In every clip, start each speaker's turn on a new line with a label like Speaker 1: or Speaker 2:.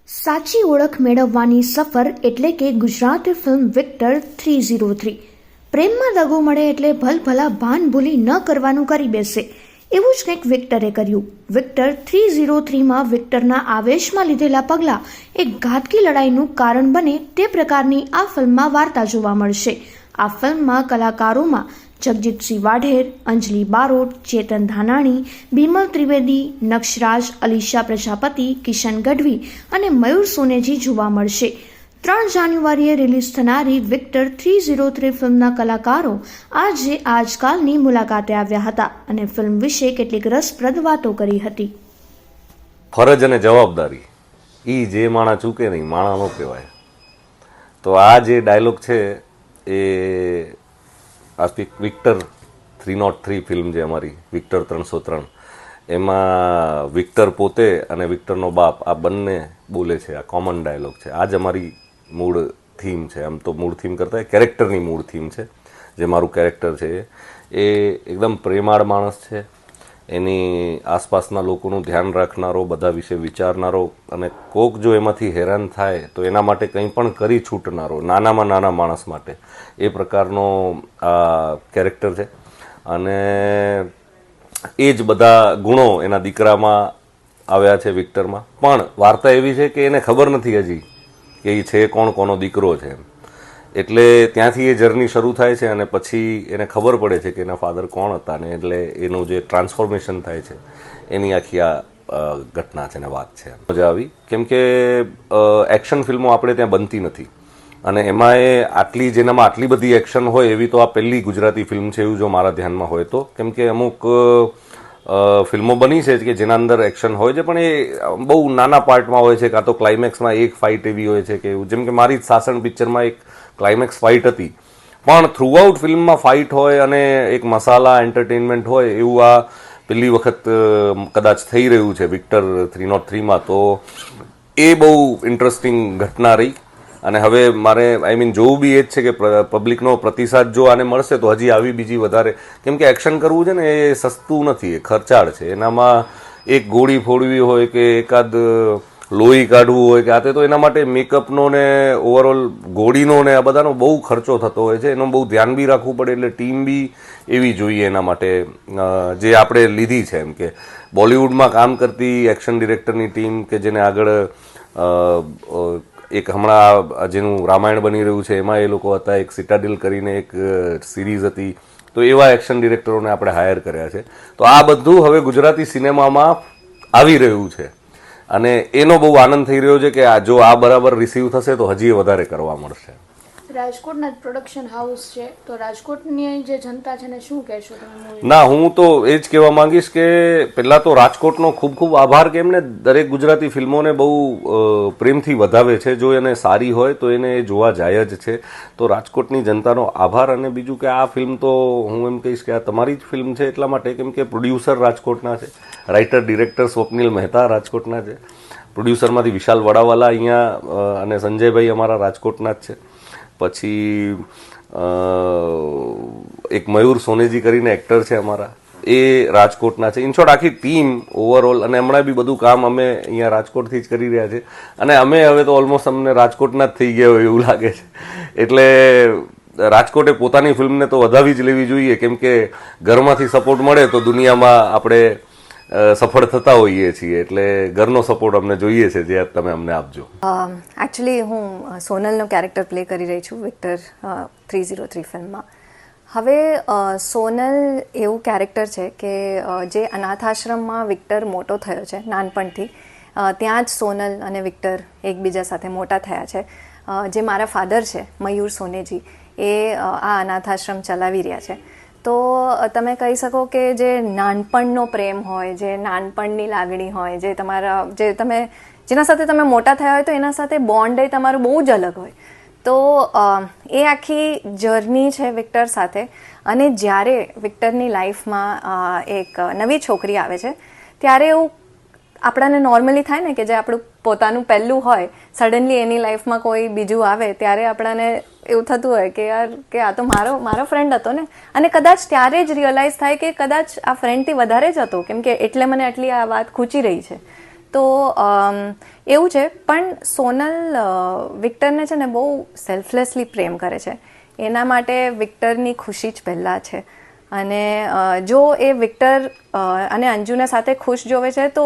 Speaker 1: સાચી ઓળખ મેળવવાની સફર એટલે કે ગુજરાતી ફિલ્મ વિક્ટર 303. પ્રેમમાં દગો મળે એટલે ભલભલા ભાન ભૂલી ન કરવાનું કરી બેસે, એવું જ કંઈક વિક્ટરે કર્યું. વિક્ટર 303માં વિક્ટરના આવેશમાં લીધેલા પગલાં એક ઘાતકી લડાઈનું કારણ બને તે પ્રકારની આ ફિલ્મમાં વાર્તા જોવા મળશે. આ ફિલ્મમાં કલાકારોમાં જગજીતસિંહ વાઢેર, અંજલિ બારોટ, ચેતન ધાનાણી, બિમલ ત્રિવેદી, નક્ષરાજ, અલીશા પ્રજાપતિ, કિશન ગઢવી અને મયુર સોનેજી જોવા મળશે. 3 જાન્યુઆરીએ રિલીઝ થનારી વિક્ટર 303 ફિલ્મના કલાકારો આજે આજકાલની મુલાકાતે આવ્યા હતા અને ફિલ્મ વિશે કેટલીક રસપ્રદ વાતો કરી હતી.
Speaker 2: ફરજ અને જવાબદારી એ જે માણા ચૂકે નહીં માણા ન કહેવાય. તો આ જે ડાયલોગ છે એ આ વિક્ટર 303 ફિલ્મ જે અમારી વિક્ટર 303 એમાં વિક્ટર પોતે અને વિક્ટરનો બાપ આ બંને બોલે છે. આ કોમન ડાયલોગ છે. આ જ અમારી મૂળ થીમ છે. આમ તો મૂળ થીમ કરતાં કેરેક્ટરની મૂળ થીમ છે. જે મારું કેરેક્ટર છે એ એકદમ પ્રેમાળ માણસ છે. એની આસપાસના લોકોનું ધ્યાન રાખનારો, બધા વિશે વિચારનારો અને કોક જો એમાંથી હેરાન થાય તો એના માટે કંઈ પણ કરી છૂટનારો, નાનામાં નાના માણસ માટે એ પ્રકારનો આ કેરેક્ટર છે. અને એ જ બધા ગુણો એના દીકરામાં આવ્યા છે વિક્ટરમાં. પણ વાર્તા એવી છે કે એને ખબર નથી હજી કે એ છે કોણ, કોનો દીકરો છે. એટલે ત્યાંથી એ જર્ની શરૂ થાય છે અને પછી એને ખબર પડે છે કે એના ફાધર કોણ હતા ને એટલે એનું જે ટ્રાન્સફોર્મેશન થાય છે એની આખી આ ઘટના છે ને વાત છે. મજા આવી કેમ કે એક્શન ફિલ્મો આપણે ત્યાં બનતી નથી અને એમાં એ આટલી જેનામાં આટલી બધી એક્શન હોય એવી તો આ પહેલી ગુજરાતી ફિલ્મ છે એવું જો મારા ધ્યાનમાં હોય તો. કેમ કે અમુક ફિલ્મો બની છે કે જેના અંદર એક્શન હોય છે પણ એ બહુ નાના પાર્ટમાં હોય છે, કાં તો ક્લાઇમેક્સમાં એક ફાઇટ એવી હોય છે કે એવું. જેમ કે મારી સાસણ પિક્ચરમાં એક ક્લાઇમેક્સ ફાઇટ હતી પણ થ્રુઆઉટ ફિલ્મમાં ફાઇટ હોય અને એક મસાલા એન્ટરટેનમેન્ટ હોય એવું આ પહેલી વખત કદાચ થઈ રહ્યું છે વિક્ટર 303માં. તો એ બહુ ઇન્ટરેસ્ટિંગ ઘટના રહી અને હવે મારે જોવું બી એ જ છે કે પબ્લિકનો પ્રતિસાદ જો આને મળશે તો હજી આવી બીજી વધારે. કેમ કે એક્શન કરવું છે ને એ સસ્તું નથી, એ ખર્ચાળ છે. એનામાં એક ગોળી ફોડવી હોય કે એકાદ લોહી કાઢવું હોય કે આતે તો એના માટે મેકઅપનો ને ઓવરઓલ ગોળીનો ને આ બધાનો બહુ ખર્ચો થતો હોય છે. એનું બહુ ધ્યાન બી રાખવું પડે. એટલે ટીમ બી એવી જોઈએ એના માટે જે આપણે લીધી છે. એમ કે બોલિવૂડમાં કામ કરતી એક્શન ડિરેક્ટરની ટીમ કે જેને આગળ એક હમણાં જેનું રામાયણ બની રહ્યું છે એમાં એ લોકો હતા, એક સિટાડેલ કરીને એક સિરીઝ હતી. તો એવા એક્શન ડિરેક્ટરોને આપણે હાયર કર્યા છે. તો આ બધું હવે ગુજરાતી સિનેમામાં આવી રહ્યું છે અને એનો બહુ આનંદ થઈ રહ્યો છે કે જો આ બરાબર રિસીવ થશે તો હજી વધારે કરવા મળશે.
Speaker 3: રાજકોટના પ્રોડક્શન હાઉસ છે તો રાજકોટની જે જનતા છે ને શું કહેશો તમે?
Speaker 2: ના, હું તો એ જ કહેવા માંગીશ કે પહેલાં તો રાજકોટનો ખૂબ ખૂબ આભાર. કે એમને દરેક ગુજરાતી ફિલ્મોને બહુ પ્રેમથી વધાવે છે. જો એને સારી હોય તો એને જોવા જાય જ છે. તો રાજકોટની જનતાનો આભાર. અને બીજું કે આ ફિલ્મ તો હું એમ કહીશ કે આ તમારી જ ફિલ્મ છે એટલા માટે કેમ કે પ્રોડ્યુસર રાજકોટના છે, રાઇટર ડિરેક્ટર સ્વપ્નિલ મહેતા રાજકોટના છે, પ્રોડ્યુસરમાંથી વિશાલ વડાવાલા અહીંયા અને સંજયભાઈ અમારા રાજકોટના જ છે. પછી એક મયુર સોનેજી કરીને એક્ટર છે અમારા, એ રાજકોટના છે. ઇન શોર્ટ આખી ટીમ ઓવરઓલ. અને હમણાં બી બધું કામ અમે અહીંયા રાજકોટથી જ કરી રહ્યા છે અને અમે હવે તો ઓલમોસ્ટ અમને રાજકોટના જ થઈ ગયા હોય એવું લાગે છે. એટલે રાજકોટે પોતાની ફિલ્મને તો વધાવી જ લેવી જોઈએ કેમ કે ઘરમાંથી સપોર્ટ મળે તો દુનિયામાં આપણે સફળ થતા હોઈએ છીએ. એટલે ઘરનો સપોર્ટ અમને જોઈએ છે જે તમે અમને આપજો.
Speaker 4: એકચ્યુઅલી હું સોનલનો કેરેક્ટર પ્લે કરી રહી છું વિક્ટર 303 ફિલ્મમાં. હવે સોનલ એવું કેરેક્ટર છે કે જે અનાથાશ્રમમાં વિક્ટર મોટો થયો છે નાનપણથી, ત્યાં જ સોનલ અને વિક્ટર એકબીજા સાથે મોટા થયા છે. જે મારા ફાધર છે મયુર સોનેજી એ આ અનાથાશ્રમ ચલાવી રહ્યા છે. તો તમે કહી શકો કે જે નાનપણનો પ્રેમ હોય, જે નાનપણની લાગણી હોય, જે તમારા જેના સાથે તમે મોટા થયા હોય તો એના સાથે બોન્ડ એ તમારું બહુ જ અલગ હોય. તો એ આખી જર્ની છે વિક્ટર સાથે. અને જ્યારે વિક્ટરની લાઈફમાં એક નવી છોકરી આવે છે ત્યારે એવું આપણાને નોર્મલી થાય ને કે જે આપણું પોતાનું પહેલું હોય, સડનલી એની લાઈફમાં કોઈ બીજું આવે ત્યારે આપણાને એવું થતું હોય કે યાર કે આ તો મારો ફ્રેન્ડ હતો ને. અને કદાચ ત્યારે જ રિયલાઇઝ થાય કે કદાચ આ ફ્રેન્ડથી વધારે જ હતો કેમ કે એટલે મને આટલી આ વાત ખૂંચી રહી છે. તો તો એવું છે, પણ સોનલ વિક્ટરને છે ને બહુ સેલ્ફલેસલી પ્રેમ કરે છે. એના માટે વિક્ટરની ખુશી જ પહેલાં છે. અને જો એ વિક્ટર અને અંજુને સાથે ખુશ જોવે છે તો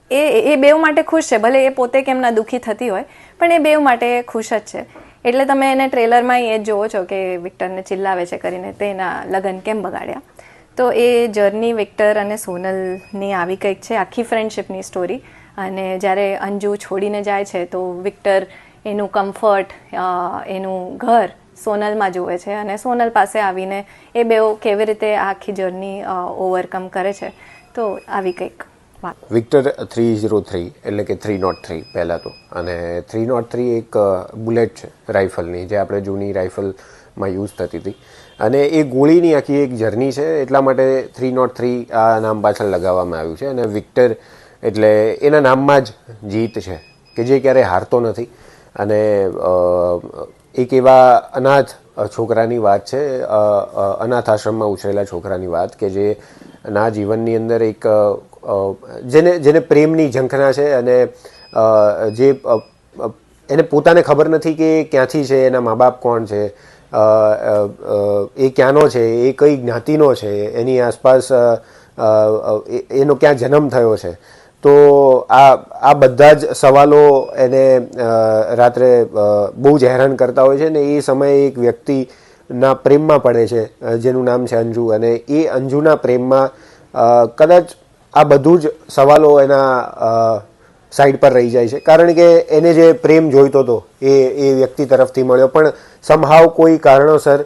Speaker 4: એ બેઉ માટે ખુશ છે, ભલે એ પોતે કેમ ના દુઃખી થતી હોય, પણ એ બેઉ માટે ખુશ જ છે. એટલે તમે એને ટ્રેલરમાં એ જ જોવો છો કે વિક્ટરને ચિલ્લાવે છે કરીને તેના લગ્ન કેમ બગાડ્યા. તો એ જર્ની વિક્ટર અને સોનલની આવી કંઈક છે, આખી ફ્રેન્ડશિપની સ્ટોરી. અને જ્યારે અંજુ છોડીને જાય છે તો વિક્ટર એનું કમ્ફર્ટ, એનું ઘર સોનલમાં જુએ છે અને સોનલ પાસે આવીને એ બેઉ કેવી રીતે આખી જર્ની ઓવરકમ કરે છે. તો આવી કંઈક વાત.
Speaker 5: વિક્ટર 303 એટલે કે 303 પહેલાં તો, અને 303 એક બુલેટ છે રાઇફલની, જે આપણે જૂની રાઇફલમાં યુઝ થતી હતી. અને એ ગોળીની આખી એક જર્ની છે, એટલા માટે 303 આ નામ પાછળ લગાવવામાં આવ્યું છે. અને વિક્ટર એટલે એના નામમાં જ જીત છે, કે જે ક્યારેય હારતો નથી. અને એક એવા અનાથ છોકરાની વાત છે, અનાથ આશ્રમમાં ઉછરેલા છોકરાની વાત, કે જે ના જીવનની અંદર એક જેને પ્રેમની ઝંખના છે, અને જે એને પોતાને ખબર નથી કે ક્યાંથી છે, એના મા બાપ કોણ છે, એ ક્યાંનો છે, એ કઈ જ્ઞાતિનો છે, એની આસપાસ એનો ક્યાં જન્મ થયો છે. તો આ બધા જ સવાલો એને રાત્રે બહુ જ હેરાન કરતા હોય છે. ને એ સમયે એક વ્યક્તિના પ્રેમમાં પડે છે, જેનું નામ છે અંજુ. અને એ અંજુના પ્રેમમાં કદાચ આ બધું જ સવાલો એના સાઈડ પર રહી જાય છે, કારણ કે એને જે પ્રેમ જોઈતો હતો એ વ્યક્તિ તરફથી મળ્યો, પણ સમહાવ કોઈ કારણોસર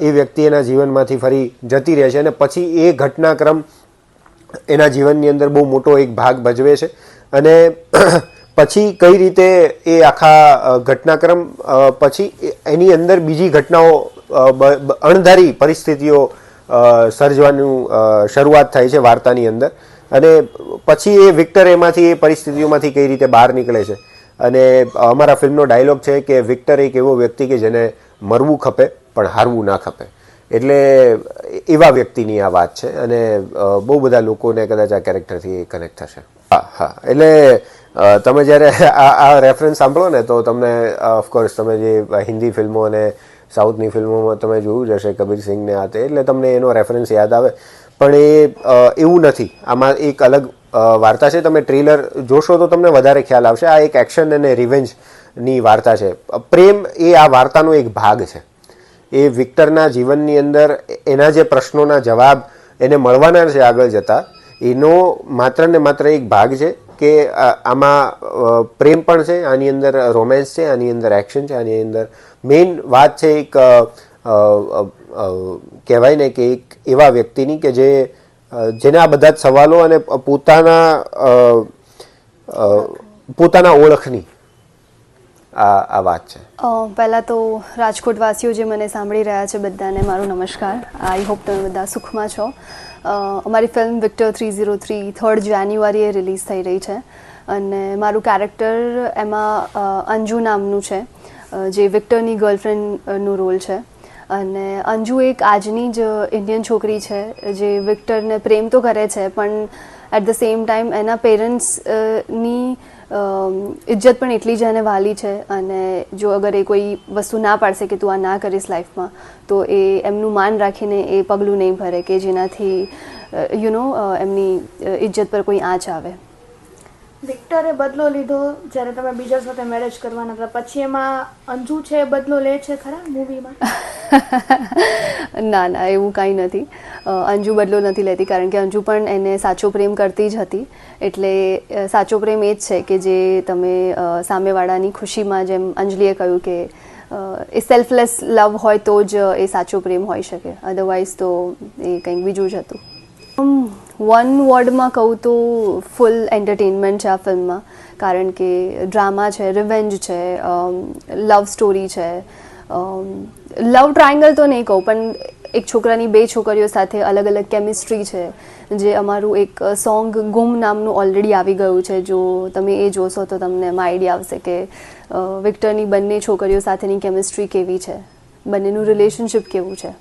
Speaker 5: એ વ્યક્તિ એના જીવનમાંથી ફરી જતી રહે છે. અને પછી એ ઘટનાક્રમ એના જીવનની અંદર બહુ મોટો એક ભાગ ભજવે છે. અને પછી કઈ રીતે એ આખા ઘટનાક્રમ પછી એની અંદર બીજી ઘટનાઓ, અણધારી પરિસ્થિતિઓ સર્જવાનું શરૂઆત થાય છે વાર્તાની અંદર. અને પછી એ વિક્ટર એમાંથી, એ પરિસ્થિતિઓમાંથી કઈ રીતે બહાર નીકળે છે. અને અમારા ફિલ્મનો ડાયલોગ છે કે વિક્ટર એક એવો વ્યક્તિ કે જેને મરવું ખપે પણ હારવું ના ખપે. એટલે એવા વ્યક્તિની આ વાત છે. અને બહુ બધા લોકોને કદાચ આ કેરેક્ટરથી કનેક્ટ થશે. હા, એટલે તમે જ્યારે આ રેફરન્સ સાંભળો ને, તો તમને ઓફકોર્સ તમે જે હિન્દી ફિલ્મો અને સાઉથની ફિલ્મોમાં તમે જોયું જ હશે કબીર સિંઘને આ તે, એટલે તમને એનો રેફરન્સ યાદ આવે. પણ એ એવું નથી. આમાં એક અલગ વાર્તા છે. તમે ટ્રેલર જોશો તો તમને વધારે ખ્યાલ આવશે. આ એક એક્શન અને રિવેન્જની વાર્તા છે. પ્રેમ એ આ વાર્તાનો એક ભાગ છે. એ વિક્ટરના જીવનની અંદર એના જે પ્રશ્નોના જવાબ એને મળવાના છે આગળ જતાં, એનો માત્ર ને માત્ર એક ભાગ છે. કે આમાં પ્રેમ પણ છે, આની અંદર રોમેન્સ છે, આની અંદર એક્શન છે, આની અંદર મેઇન વાત છે એક કહેવાય ને કે એક એવા વ્યક્તિની કે જેને આ બધા જ સવાલો અને પોતાના ઓળખની આ વાત છે.
Speaker 6: પહેલાં તો રાજકોટવાસીઓ જે મને સાંભળી રહ્યા છે બધાને મારો નમસ્કાર. આઈ હોપ તમે બધા સુખમાં છો. અમારી ફિલ્મ વિક્ટર 303 3rd જાન્યુઆરીએ રિલીઝ થઈ રહી છે. અને મારું કેરેક્ટર એમાં અંજુ નામનું છે, જે વિક્ટરની ગર્લફ્રેન્ડનો રોલ છે. અને અંજુ એક આજની જ ઇન્ડિયન છોકરી છે, જે વિક્ટરને પ્રેમ તો કરે છે, પણ એટ ધ સેમ ટાઈમ એના પેરેન્ટ્સની ઇજ્જત પણ એટલી જ એને વાલી છે. અને જો અગર એ કોઈ વસ્તુ ના પાડશે કે તું આ ના કરીશ લાઈફમાં, તો એ એમનું માન રાખીને એ પગલું નહીં ભરે કે જેનાથી એમની ઇજ્જત પર કોઈ આંચ આવે.
Speaker 3: વિક્ટરે બદલો લીધો જ્યારે તમે બીજા સાથે મેરેજ કરવાના હતા, પછી એમાં અંજુ છે એ બદલો લે છે ખરા મૂવીમાં?
Speaker 6: ના, એવું કાંઈ નથી. અંજુ બદલો નથી લેતી, કારણ કે અંજુ પણ એને સાચો પ્રેમ કરતી જ હતી. એટલે સાચો પ્રેમ એ જ છે કે જે તમે સામેવાળાની ખુશીમાં, જેમ અંજલિએ કહ્યું કે એ સેલ્ફલેસ લવ હોય તો જ એ સાચો પ્રેમ હોઈ શકે, અધરવાઇઝ તો એ કંઈક બીજું જ હતું. વન વર્ડમાં કહું તો ફૂલ એન્ટરટેનમેન્ટ છે આ ફિલ્મમાં, કારણ કે ડ્રામા છે, રિવેન્જ છે, લવ સ્ટોરી છે. લવ ટ્રાયંગલ તો નહીં કહું, પણ એક છોકરાની બે છોકરીઓ સાથે અલગ અલગ કેમિસ્ટ્રી છે. જે અમારું એક સોંગ ગુમ નામનું ઓલરેડી આવી ગયું છે. જો તમે એ જોશો તો તમને એમાં આઈડિયા આવશે કે વિક્ટરની બંને છોકરીઓ સાથેની કેમિસ્ટ્રી કેવી છે, બંનેનું રિલેશનશિપ કેવું છે.